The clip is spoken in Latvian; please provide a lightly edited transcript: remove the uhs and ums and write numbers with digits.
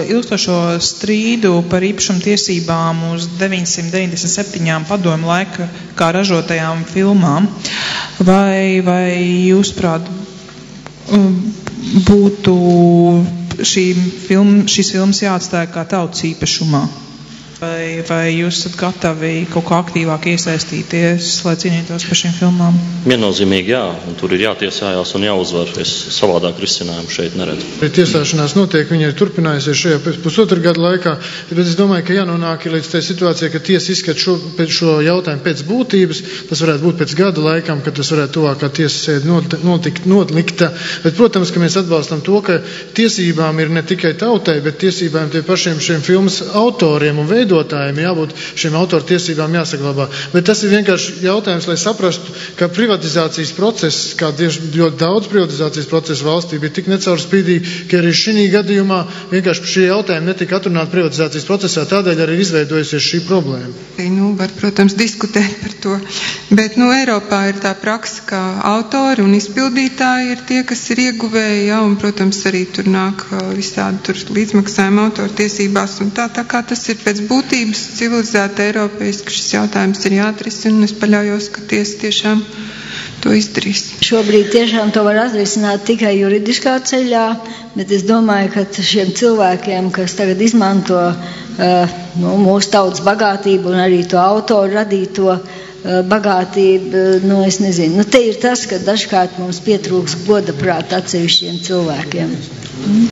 Ilgstošo strīdu par īpašumtiesībām uz 997 padomju laika kā ražotajām filmām. Vai jūsuprāt būtu šīs filmas jāatstāja kā tautas īpašumā? Vai jūs esat gatavi kaut kā aktīvāk iesaistīties, lai cīnītos par šīm filmām? Viennozīmīgi jā, un tur ir jātiesājās un jāuzvar. Es savādāk risinājumu šeit neredzu. Tiesāšanās notiek, viņa ir turpinājusies šajā pusotra gada laikā, bet es domāju, ka jānonāk līdz tai situācijai, ka tiesa izskat šo jautājumu pēc būtības. Tas varētu būt pēc gada laikam, kad tas varētu tuvākā tiesas sēde notlikta. Bet, protams, ka mēs atbalstam to, ka tiesībām ir ne tikai tautai, bet tiesībām tie pašiem šiem filmas autoriem un veidotājiem jābūt šiem autoru tiesībām jāsaglabā. Bet tas ir vienkārši jautājums, lai saprastu, ka privatizācijas process, kā ļoti daudz privatizācijas procesu valstī, bija tik necaurspīdīgi, ka arī šī gadījumā vienkārši šie jautājumi netika atrunāti privatizācijas procesā, tādēļ arī izveidojusies šī problēma. Var, protams, diskutēt par to, bet Eiropā ir tā praksa, ka autori un izpildītāji ir tie, kas ir ieguvēji, un, protams, arī tur nāk visādi līdzmaksājumi autoru tiesībās, un tā kā tas ir pēc būtības civilizēta eiropeiski, šis jautājums ir jāatrisina, un es paļaujos, ka tiesa tiešām to izdarīs. Šobrīd tiešām to var atrisināt tikai juridiskā ceļā, bet es domāju, ka šiem cilvēkiem, kas tagad izmanto mūsu tautas bagātību un arī to autoru radīto bagātību, es nezinu. Te ir tas, ka dažkārt mums pietrūks goda prāta atsevišķiem cilvēkiem.